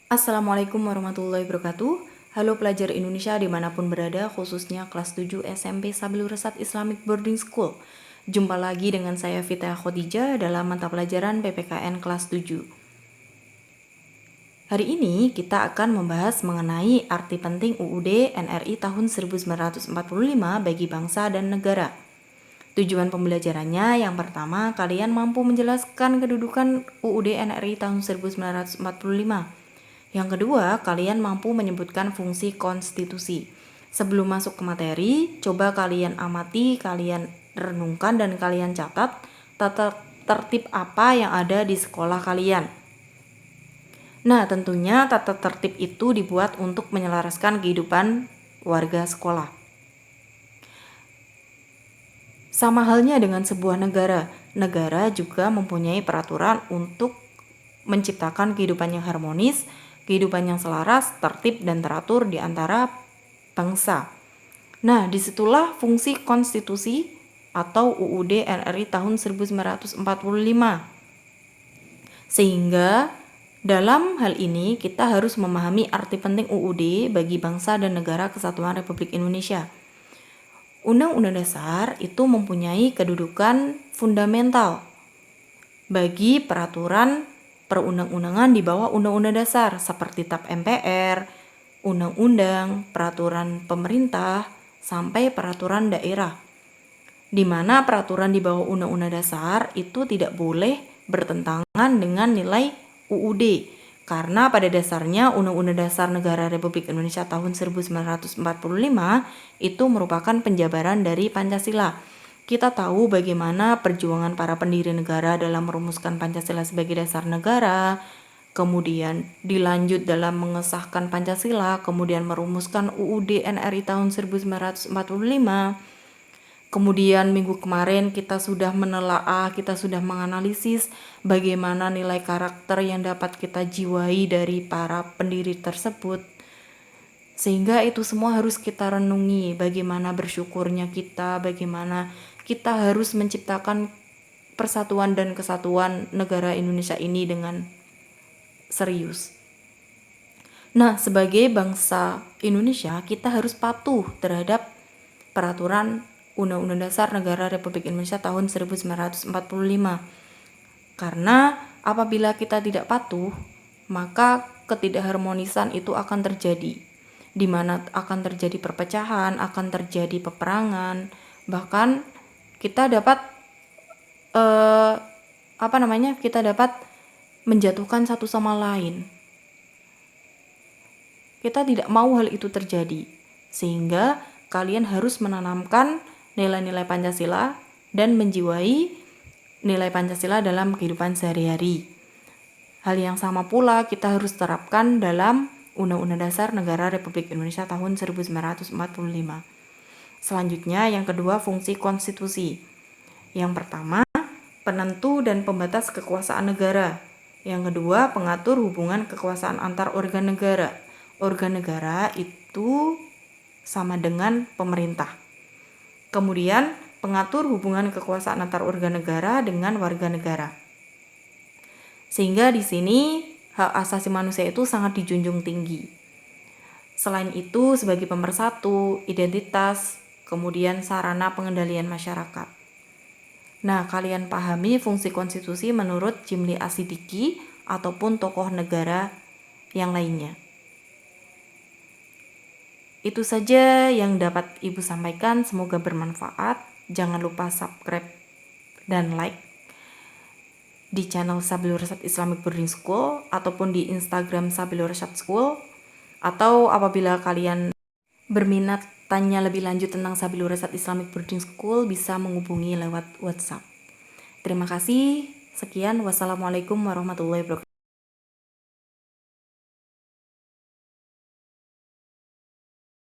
Assalamualaikum warahmatullahi wabarakatuh. Halo pelajar Indonesia dimanapun berada, khususnya kelas 7 SMP Sabilur Rasyad Islamic Boarding School. Jumpa lagi dengan saya Vita Khotijah dalam mata pelajaran PPKN kelas 7. Hari ini kita akan membahas mengenai arti penting UUD NRI tahun 1945 bagi bangsa dan negara. Tujuan pembelajarannya yang pertama, kalian mampu menjelaskan kedudukan UUD NRI tahun 1945. Yang kedua, kalian mampu menyebutkan fungsi konstitusi. Sebelum masuk ke materi, coba kalian amati, kalian renungkan dan kalian catat tata tertib apa yang ada di sekolah kalian. Nah, tentunya tata tertib itu dibuat untuk menyelaraskan kehidupan warga sekolah. Sama halnya dengan sebuah negara, negara juga mempunyai peraturan untuk menciptakan kehidupan yang harmonis, kehidupan yang selaras, tertib, dan teratur di antara bangsa. Nah, disitulah fungsi konstitusi atau UUD NRI tahun 1945. Sehingga dalam hal ini kita harus memahami arti penting UUD bagi bangsa dan negara Kesatuan Republik Indonesia. Undang-Undang Dasar itu mempunyai kedudukan fundamental bagi peraturan perundang-undangan di bawah Undang-Undang Dasar seperti TAP MPR, undang-undang, peraturan pemerintah, sampai peraturan daerah. Di mana peraturan di bawah Undang-Undang Dasar itu tidak boleh bertentangan dengan nilai UUD. Karena pada dasarnya Undang-Undang Dasar Negara Republik Indonesia tahun 1945 itu merupakan penjabaran dari Pancasila. Kita tahu bagaimana perjuangan para pendiri negara dalam merumuskan Pancasila sebagai dasar negara, kemudian dilanjut dalam mengesahkan Pancasila, kemudian merumuskan UUD NRI tahun 1945. Kemudian minggu kemarin kita sudah menelaah, kita sudah menganalisis bagaimana nilai karakter yang dapat kita jiwai dari para pendiri tersebut. Sehingga itu semua harus kita renungi, bagaimana bersyukurnya kita, bagaimana kita harus menciptakan persatuan dan kesatuan negara Indonesia ini dengan serius. Nah, sebagai bangsa Indonesia, kita harus patuh terhadap peraturan Undang-Undang Dasar Negara Republik Indonesia tahun 1945. Karena apabila kita tidak patuh, maka ketidakharmonisan itu akan terjadi, di mana akan terjadi perpecahan, akan terjadi peperangan, bahkan kita dapat kita dapat menjatuhkan satu sama lain. Kita tidak mau hal itu terjadi, sehingga kalian harus menanamkan nilai-nilai Pancasila dan menjiwai nilai Pancasila dalam kehidupan sehari-hari. Hal yang sama pula kita harus terapkan dalam Undang-Undang Dasar Negara Republik Indonesia tahun 1945. Selanjutnya, yang kedua, fungsi konstitusi. Yang pertama, penentu dan pembatas kekuasaan negara. Yang kedua, pengatur hubungan kekuasaan antar organ negara. Organ negara itu sama dengan pemerintah. Kemudian, pengatur hubungan kekuasaan antar organ negara dengan warga negara. Sehingga di sini hak asasi manusia itu sangat dijunjung tinggi. Selain itu, sebagai pemersatu, identitas, kemudian sarana pengendalian masyarakat. Nah, kalian pahami fungsi konstitusi menurut Jimli Asidiki ataupun tokoh negara yang lainnya. Itu saja yang dapat Ibu sampaikan, semoga bermanfaat. Jangan lupa subscribe dan like di channel Sabilur Rasyad Islamic Boarding School ataupun di Instagram Sabilur Rasyad School. Atau apabila kalian berminat tanya lebih lanjut tentang Sabilur Rasyad Islamic Boarding School, bisa menghubungi lewat WhatsApp. Terima kasih. Sekian. Wassalamualaikum warahmatullahi wabarakatuh.